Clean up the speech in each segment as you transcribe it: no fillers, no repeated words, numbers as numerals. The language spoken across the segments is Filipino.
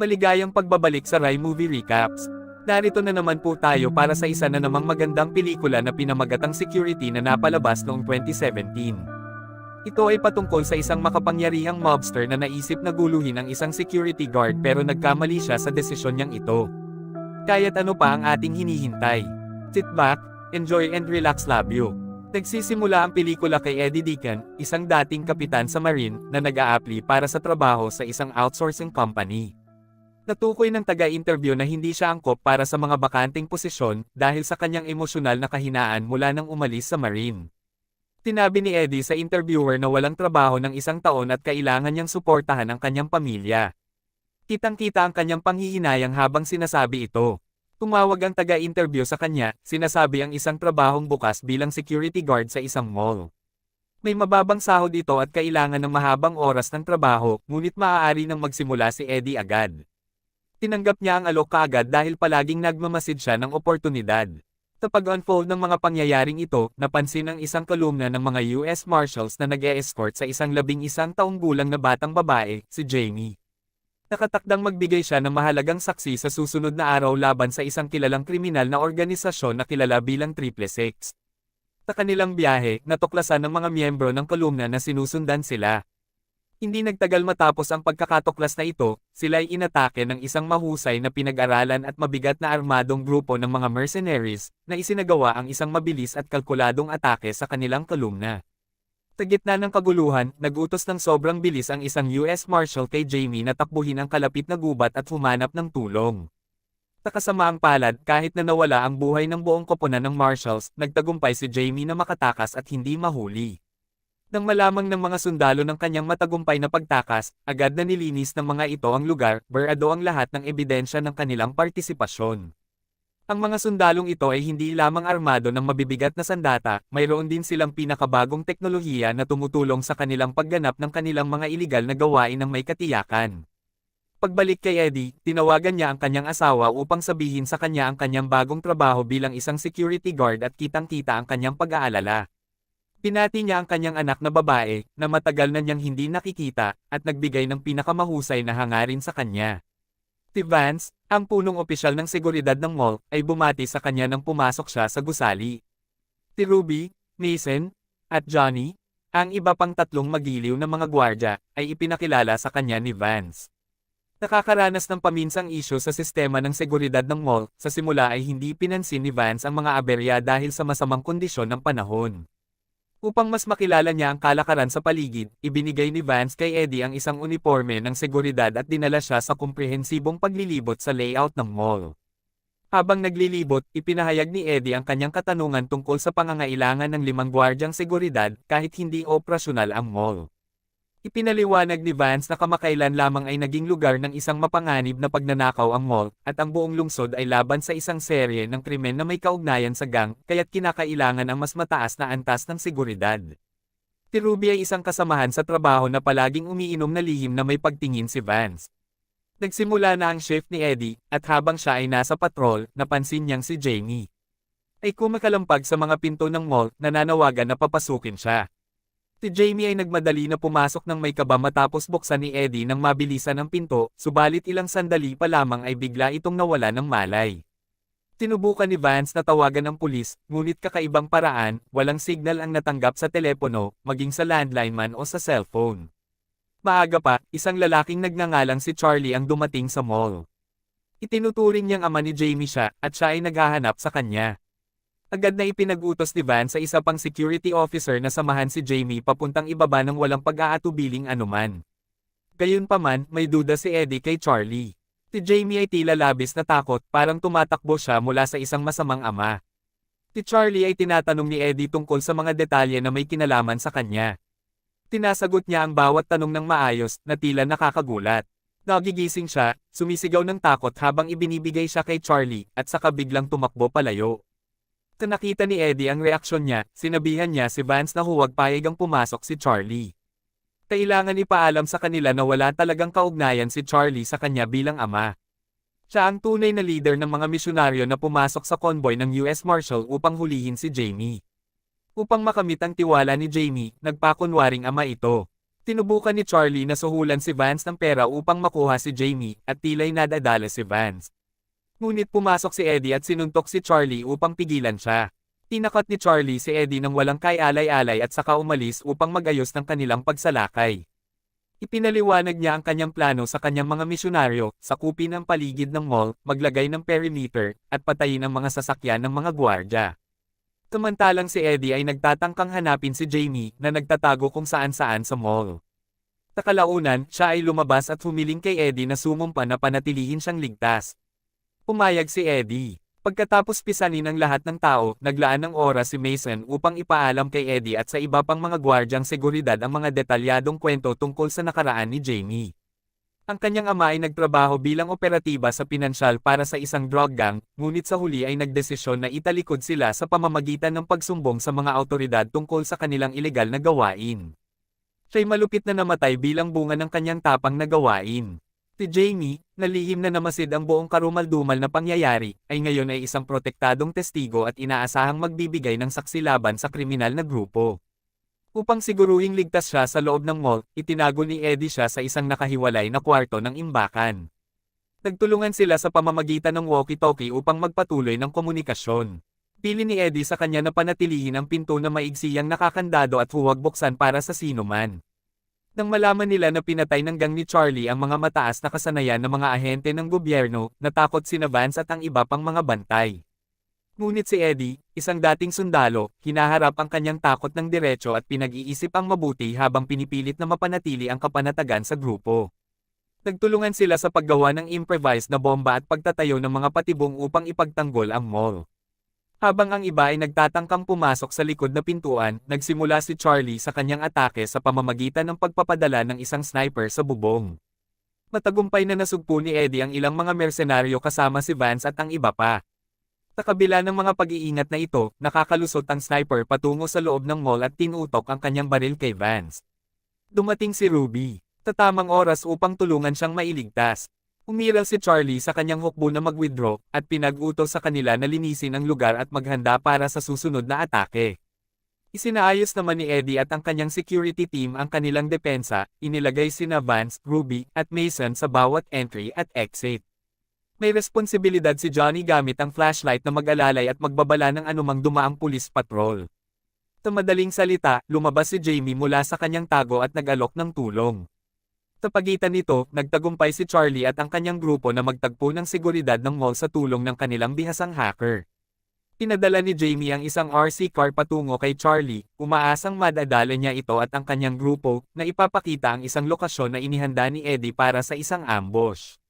Maligayang pagbabalik sa Rai Movie Recaps. Narito na naman po tayo para sa isa na namang magandang pelikula na pinamagatang Security na napalabas noong 2017. Ito ay patungkol sa isang makapangyarihang mobster na naisip na guluhin ang isang security guard pero nagkamali siya sa desisyon niyang ito. Kaya't ano pa ang ating hinihintay? Sit back, enjoy and relax labyo. Nagsisimula ang pelikula kay Eddie Deacon, isang dating kapitan sa Marine, na nag-a-apply para sa trabaho sa isang outsourcing company. Natukoy ng taga-interview na hindi siya angkop para sa mga bakanting posisyon dahil sa kanyang emosyonal na kahinaan mula nang umalis sa Marine. Tinabi ni Eddie sa interviewer na walang trabaho ng isang taon at kailangan niyang suportahan ang kanyang pamilya. Kitang-kita ang kanyang panghihinayang habang sinasabi ito. Tumawag ang taga-interview sa kanya, sinasabi ang isang trabahong bukas bilang security guard sa isang mall. May mababang sahod ito at kailangan ng mahabang oras ng trabaho, ngunit maaari nang magsimula si Eddie agad. Tinanggap niya ang alok kaagad dahil palaging nagmamasid siya ng oportunidad. Sa pag-unfold ng mga pangyayaring ito, napansin ang isang kolumna ng mga US Marshals na nag-e-escort sa isang 11 taong gulang na batang babae, si Jamie. Nakatakdang magbigay siya ng mahalagang saksi sa susunod na araw laban sa isang kilalang kriminal na organisasyon na kilala bilang 666. Sa kanilang biyahe, natuklasan ng mga miyembro ng kolumna na sinusundan sila. Hindi nagtagal matapos ang pagkakatuklas na ito, sila ay inatake ng isang mahusay na pinag-aralan at mabigat na armadong grupo ng mga mercenaries, na isinagawa ang isang mabilis at kalkuladong atake sa kanilang kolumna. Sa gitna ng kaguluhan, nag-utos ng sobrang bilis ang isang US Marshal kay Jamie na takbuhin ang kalapit na gubat at humanap ng tulong. Sa kasamaang palad, kahit na nawala ang buhay ng buong koponan ng Marshals, nagtagumpay si Jamie na makatakas at hindi mahuli. Nang malamang ng mga sundalo ng kanyang matagumpay na pagtakas, agad na nilinis ng mga ito ang lugar, barado ang lahat ng ebidensya ng kanilang partisipasyon. Ang mga sundalong ito ay hindi lamang armado ng mabibigat na sandata, mayroon din silang pinakabagong teknolohiya na tumutulong sa kanilang pagganap ng kanilang mga iligal na gawain ng may katiyakan. Pagbalik kay Eddie, tinawagan niya ang kanyang asawa upang sabihin sa kanya ang kanyang bagong trabaho bilang isang security guard at kitang-kita ang kanyang pag-aalala. Pinati niya ang kanyang anak na babae, na matagal na niyang hindi nakikita, at nagbigay ng pinakamahusay na hangarin sa kanya. Si Vance, ang punong opisyal ng seguridad ng mall, ay bumati sa kanya nang pumasok siya sa gusali. Si Ruby, Mason, at Johnny, ang iba pang tatlong magiliw na mga gwardya, ay ipinakilala sa kanya ni Vance. Nakakaranas ng paminsang isyu sa sistema ng seguridad ng mall, sa simula ay hindi pinansin ni Vance ang mga aberya dahil sa masamang kondisyon ng panahon. Upang mas makilala niya ang kalakaran sa paligid, ibinigay ni Vance kay Eddie ang isang uniforme ng seguridad at dinala siya sa komprehensibong paglilibot sa layout ng mall. Habang naglilibot, ipinahayag ni Eddie ang kanyang katanungan tungkol sa pangangailangan ng 5 gwardyang seguridad kahit hindi operasyonal ang mall. Ipinaliwanag ni Vance na kamakailan lamang ay naging lugar ng isang mapanganib na pagnanakaw ang mall, at ang buong lungsod ay laban sa isang serye ng krimen na may kaugnayan sa gang, kaya't kinakailangan ang mas mataas na antas ng seguridad. Si Ruby ay isang kasamahan sa trabaho na palaging umiinom na lihim na may pagtingin si Vance. Nagsimula na ang shift ni Eddie, at habang siya ay nasa patrol, napansin niyang si Jamie ay kumakalampag sa mga pinto ng mall, nananawagan na papasukin siya. Si Jamie ay nagmadali na pumasok ng may kaba matapos buksan ni Eddie nang mabilisan ang pinto, subalit ilang sandali pa lamang ay bigla itong nawala ng malay. Sinubukan ni Vance na tawagan ang pulis, ngunit kakaibang paraan, walang signal ang natanggap sa telepono, maging sa landline man o sa cellphone. Maaga pa, isang lalaking nagngangalang si Charlie ang dumating sa mall. Itinuturing niyang ama ni Jamie siya, at siya ay naghahanap sa kanya. Agad na ipinag-utos ni Vance sa isa pang security officer na samahan si Jamie papuntang ibaba ng walang pag-aatubiling anuman. Gayunpaman, may duda si Eddie kay Charlie. Si Jamie ay tila labis na takot, parang tumatakbo siya mula sa isang masamang ama. Si Charlie ay tinatanong ni Eddie tungkol sa mga detalye na may kinalaman sa kanya. Tinasagot niya ang bawat tanong ng maayos, na tila nakakagulat. Nagigising siya, sumisigaw ng takot habang ibinibigay siya kay Charlie, at saka biglang tumakbo palayo. Sa nakita ni Eddie ang reaksyon niya, sinabihan niya si Vance na huwag payagang pumasok si Charlie. Kailangan ipaalam sa kanila na wala talagang kaugnayan si Charlie sa kanya bilang ama. Siya ang tunay na leader ng mga misyonaryo na pumasok sa convoy ng US Marshal upang hulihin si Jamie. Upang makamit ang tiwala ni Jamie, nagpakunwaring ama ito. Tinubukan ni Charlie na suhulan si Vance ng pera upang makuha si Jamie, at tila'y nadadala si Vance. Ngunit pumasok si Eddie at sinuntok si Charlie upang pigilan siya. Tinakot ni Charlie si Eddie nang walang kay-alay-alay at saka umalis upang magayos ng kanilang pagsalakay. Ipinaliwanag niya ang kanyang plano sa kanyang mga misyonaryo, sakupin ang paligid ng mall, maglagay ng perimeter, at patayin ang mga sasakyan ng mga gwardya. Samantalang si Eddie ay nagtatangkang hanapin si Jamie na nagtatago kung saan-saan sa mall. Sa kalaunan, siya ay lumabas at humiling kay Eddie na sumumpa na panatilihin siyang ligtas. Pumayag si Eddie. Pagkatapos pisanin ang lahat ng tao, naglaan ng oras si Mason upang ipaalam kay Eddie at sa iba pang mga gwardyang seguridad ang mga detalyadong kwento tungkol sa nakaraan ni Jamie. Ang kanyang ama ay nagtrabaho bilang operatiba sa pinansyal para sa isang drug gang, ngunit sa huli ay nagdesisyon na italikod sila sa pamamagitan ng pagsumbong sa mga awtoridad tungkol sa kanilang ilegal na gawain. Siya'y malupit na namatay bilang bunga ng kanyang tapang na gawain. Si Jamie, na lihim na namasid ang buong karumaldumal na pangyayari, ay ngayon ay isang protektadong testigo at inaasahang magbibigay ng saksi laban sa kriminal na grupo. Upang siguruhing ligtas siya sa loob ng mall, itinago ni Eddie siya sa isang nakahiwalay na kwarto ng imbakan. Nagtulungan sila sa pamamagitan ng walkie-talkie upang magpatuloy ng komunikasyon. Pili ni Eddie sa kanya na panatilihin ang pinto na maigsiyang nakakandado at huwag buksan para sa sinuman. Nang malaman nila na pinatay ng gang ni Charlie ang mga mataas na kasanayan ng mga ahente ng gobyerno, natakot sina Vance at ang iba pang mga bantay. Ngunit si Eddie, isang dating sundalo, hinaharap ang kanyang takot ng diretso at pinag-iisip ang mabuti habang pinipilit na mapanatili ang kapanatagan sa grupo. Nagtulungan sila sa paggawa ng improvised na bomba at pagtatayo ng mga patibong upang ipagtanggol ang mall. Habang ang iba ay nagtatangkang pumasok sa likod na pintuan, nagsimula si Charlie sa kanyang atake sa pamamagitan ng pagpapadala ng isang sniper sa bubong. Matagumpay na nasugpo ni Eddie ang ilang mga mersenaryo kasama si Vance at ang iba pa. Sa kabila ng mga pag-iingat na ito, nakakalusot ang sniper patungo sa loob ng mall at tinutok ang kanyang baril kay Vance. Dumating si Ruby, sa tamang oras upang tulungan siyang mailigtas. Umiral si Charlie sa kanyang hukbo na mag-withdraw, at pinag-utos sa kanila na linisin ang lugar at maghanda para sa susunod na atake. Isinaayos naman ni Eddie at ang kanyang security team ang kanilang depensa, inilagay sina Vance, Ruby, at Mason sa bawat entry at exit. May responsibilidad si Johnny gamit ang flashlight na mag-alalay at magbabala ng anumang dumaang pulis patrol. Sa madaling salita, lumabas si Jamie mula sa kanyang tago at nag-alok ng tulong. Sa pagitan nito, nagtagumpay si Charlie at ang kanyang grupo na magtagpo ng seguridad ng mall sa tulong ng kanilang bihasang hacker. Pinadala ni Jamie ang isang RC car patungo kay Charlie, umaasang madadala niya ito at ang kanyang grupo, na ipapakita ang isang lokasyon na inihanda ni Eddie para sa isang ambush.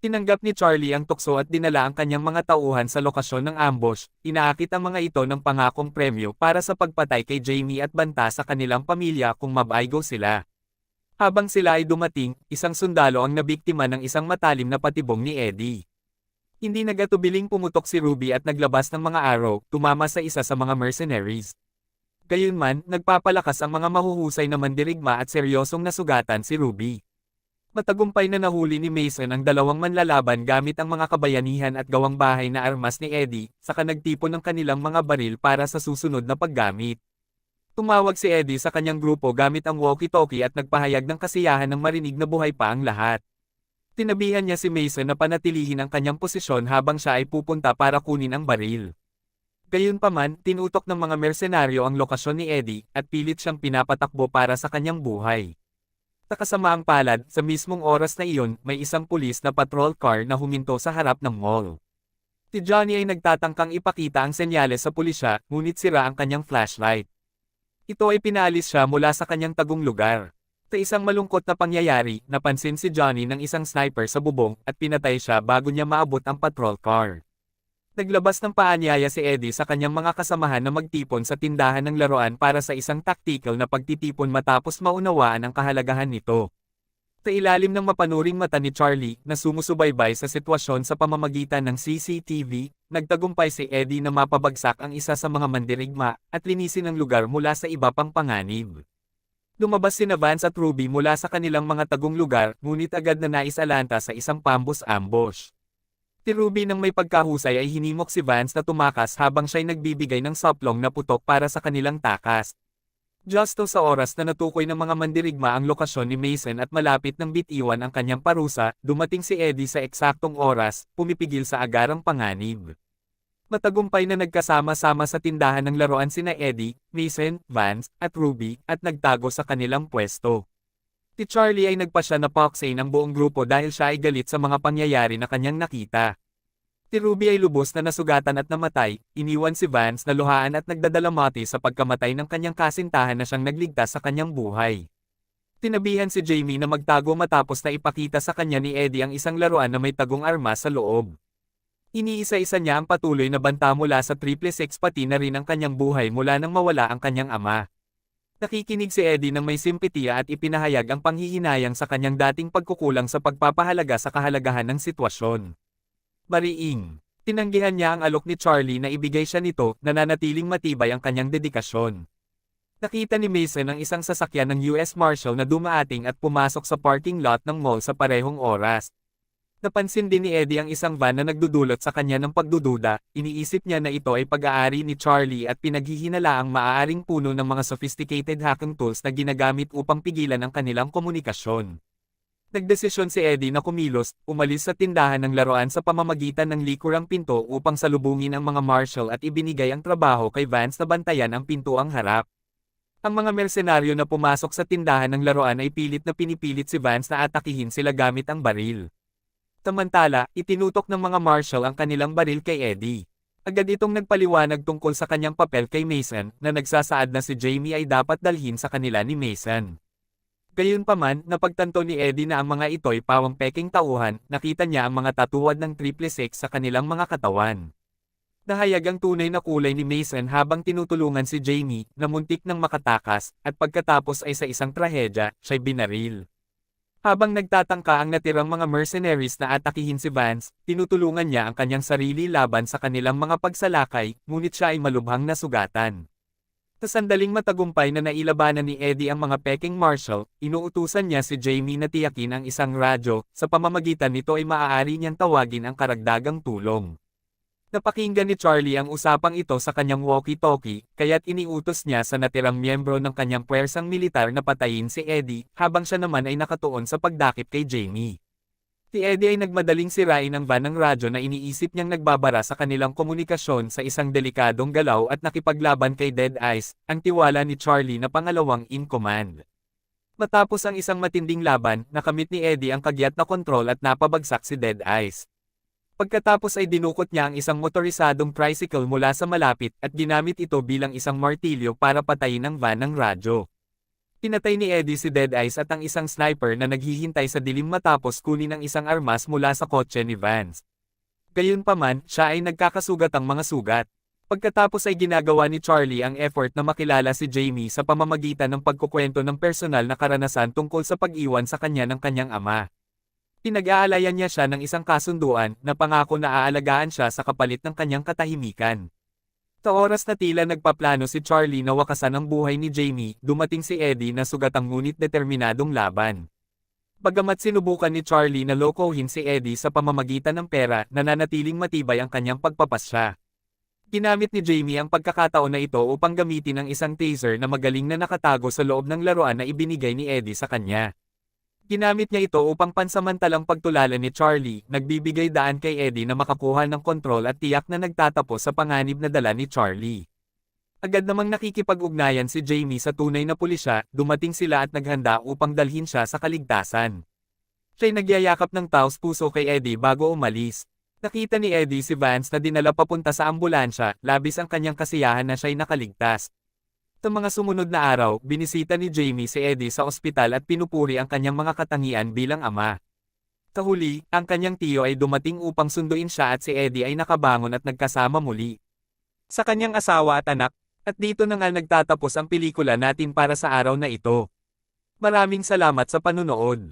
Tinanggap ni Charlie ang tukso at dinala ang kanyang mga tauhan sa lokasyon ng ambush, inaakit ang mga ito ng pangakong premyo para sa pagpatay kay Jamie at banta sa kanilang pamilya kung mabaigo sila. Habang sila ay dumating, isang sundalo ang nabiktima ng isang matalim na patibong ni Eddie. Hindi nagatubiling pumutok si Ruby at naglabas ng mga arrow, tumama sa isa sa mga mercenaries. Gayunman, nagpapalakas ang mga mahuhusay na mandirigma at seryosong nasugatan si Ruby. Matagumpay na nahuli ni Mason ang dalawang manlalaban gamit ang mga kabayanihan at gawang bahay na armas ni Eddie, saka nagtipon ng kanilang mga baril para sa susunod na paggamit. Tumawag si Eddie sa kanyang grupo gamit ang walkie-talkie at nagpahayag ng kasiyahan ng marinig na buhay pa ang lahat. Tinabihan niya si Mason na panatilihin ang kanyang posisyon habang siya ay pupunta para kunin ang baril. Gayunpaman, tinutok ng mga mersenaryo ang lokasyon ni Eddie, at pilit siyang pinapatakbo para sa kanyang buhay. Sa kasamaang palad, sa mismong oras na iyon, may isang pulis na patrol car na huminto sa harap ng mall. Si Johnny ay nagtatangkang ipakita ang senyales sa pulisya, ngunit sira ang kanyang flashlight. Ito ay pinaalis siya mula sa kanyang tagong lugar. Sa isang malungkot na pangyayari, napansin si Johnny ng isang sniper sa bubong, at pinatay siya bago niya maabot ang patrol car. Naglabas ng paanyaya si Eddie sa kanyang mga kasamahan na magtipon sa tindahan ng laruan para sa isang tactical na pagtitipon matapos maunawaan ang kahalagahan nito. Sa ilalim ng mapanuring mata ni Charlie, na sumusubaybay sa sitwasyon sa pamamagitan ng CCTV, nagtagumpay si Eddie na mapabagsak ang isa sa mga mandirigma, at linisin ang lugar mula sa iba pang panganib. Lumabas sina Vance at Ruby mula sa kanilang mga tagong lugar, ngunit agad na naisalanta sa isang ambush. Si Ruby nang may pagkahusay ay hinimok si Vance na tumakas habang siya'y nagbibigay ng soplong na putok para sa kanilang takas. Justo sa oras na natukoy ng mga mandirigma ang lokasyon ni Mason at malapit ng bitiwan ang kanyang parusa, dumating si Eddie sa eksaktong oras, pumipigil sa agarang panganib. Matagumpay na nagkasama-sama sa tindahan ng laruan sina Eddie, Mason, Vance, at Ruby, at nagtago sa kanilang pwesto. Si Charlie ay nagpasya na pauksain ang buong grupo dahil siya ay galit sa mga pangyayari na kanyang nakita. Si Ruby ay lubos na nasugatan at namatay, iniwan si Vance na luhaan at nagdadalamati sa pagkamatay ng kanyang kasintahan na siyang nagligtas sa kanyang buhay. Tinabihan si Jamie na magtago matapos na ipakita sa kanya ni Eddie ang isang laruan na may tagong armas sa loob. Iniisa-isa niya ang patuloy na banta mula sa 666 pati na rin ang kanyang buhay mula nang mawala ang kanyang ama. Nakikinig si Eddie ng may simpatiya at ipinahayag ang panghihinayang sa kanyang dating pagkukulang sa pagpapahalaga sa kahalagahan ng sitwasyon. Mariing. Tinanggihan niya ang alok ni Charlie na ibigay siya nito, nananatiling matibay ang kanyang dedikasyon. Nakita ni Mason ang isang sasakyan ng US Marshal na dumaating at pumasok sa parking lot ng mall sa parehong oras. Napansin din ni Eddie ang isang van na nagdudulot sa kanya ng pagdududa, iniisip niya na ito ay pag-aari ni Charlie at pinaghihinalaang maaaring puno ng mga sophisticated hacking tools na ginagamit upang pigilan ang kanilang komunikasyon. Nagdesisyon si Eddie na kumilos, umalis sa tindahan ng laruan sa pamamagitan ng likurang pinto upang salubungin ang mga marshal at ibinigay ang trabaho kay Vance na bantayan ang pintuang harap. Ang mga mersenaryo na pumasok sa tindahan ng laruan ay pilit na pinipilit si Vance na atakihin sila gamit ang baril. Samantala, itinutok ng mga marshal ang kanilang baril kay Eddie. Agad itong nagpaliwanag tungkol sa kanyang papel kay Mason, na nagsasaad na si Jamie ay dapat dalhin sa kanila ni Mason. Gayunpaman, napagtanto ni Eddie na ang mga ito'y pawang peking tauhan, nakita niya ang mga tatuwad ng 666 sa kanilang mga katawan. Nahayag ang tunay na kulay ni Mason habang tinutulungan si Jamie, na muntik ng makatakas, at pagkatapos ay sa isang trahedya, siya'y binaril. Habang nagtatangka ang natirang mga mercenaries na atakihin si Vance, tinutulungan niya ang kanyang sarili laban sa kanilang mga pagsalakay, ngunit siya ay malubhang nasugatan. Sa sandaling matagumpay na nailabanan ni Eddie ang mga peking marshal, inuutusan niya si Jamie na tiyakin ang isang radyo, sa pamamagitan nito ay maaari niyang tawagin ang karagdagang tulong. Napakinggan ni Charlie ang usapang ito sa kanyang walkie-talkie, kaya't iniutos niya sa natirang miyembro ng kanyang puwersang militar na patayin si Eddie, habang siya naman ay nakatuon sa pagdakip kay Jamie. Si Eddie ay nagmadaling sirain ang van ng radyo na iniisip niyang nagbabara sa kanilang komunikasyon sa isang delikadong galaw at nakipaglaban kay Dead Eyes, ang tiwala ni Charlie na pangalawang in command. Matapos ang isang matinding laban, nakamit ni Eddie ang kagyat na kontrol at napabagsak si Dead Eyes. Pagkatapos ay dinukot niya ang isang motorisadong tricycle mula sa malapit at ginamit ito bilang isang martilyo para patayin ang van ng radyo. Pinatay ni Eddie si Dead Eyes at ang isang sniper na naghihintay sa dilim matapos kunin ang isang armas mula sa kotse ni Vance. Gayunpaman, siya ay nagkakasugat ang mga sugat. Pagkatapos ay ginagawa ni Charlie ang effort na makilala si Jamie sa pamamagitan ng pagkukwento ng personal na karanasan tungkol sa pag-iwan sa kanya ng kanyang ama. Pinag-aalayan niya siya ng isang kasunduan na pangako na aalagaan siya sa kapalit ng kanyang katahimikan. Sa oras na tila nagpaplano si Charlie na wakasan ang buhay ni Jamie, dumating si Eddie na sugatang ngunit determinadong laban. Bagamat sinubukan ni Charlie na lokohin si Eddie sa pamamagitan ng pera, nananatiling matibay ang kanyang pagpapasya. Ginamit ni Jamie ang pagkakataon na ito upang gamitin ang isang taser na magaling na nakatago sa loob ng laruan na ibinigay ni Eddie sa kanya. Ginamit niya ito upang pansamantalang pagtulala ni Charlie, nagbibigay daan kay Eddie na makakuha ng kontrol at tiyak na nagtatapos sa panganib na dala ni Charlie. Agad namang nakikipag-ugnayan si Jamie sa tunay na pulisya, dumating sila at naghanda upang dalhin siya sa kaligtasan. Siya'y nagyayakap ng taos puso kay Eddie bago umalis. Nakita ni Eddie si Vance na dinala papunta sa ambulansya, labis ang kanyang kasiyahan na siya'y nakaligtas. Sa mga sumunod na araw, binisita ni Jamie si Eddie sa ospital at pinupuri ang kanyang mga katangian bilang ama. Sa huli, ang kanyang tiyo ay dumating upang sunduin siya at si Eddie ay nakabangon at nagkasama muli sa kanyang asawa at anak. At dito na nga nagtatapos ang pelikula natin para sa araw na ito. Maraming salamat sa panunood.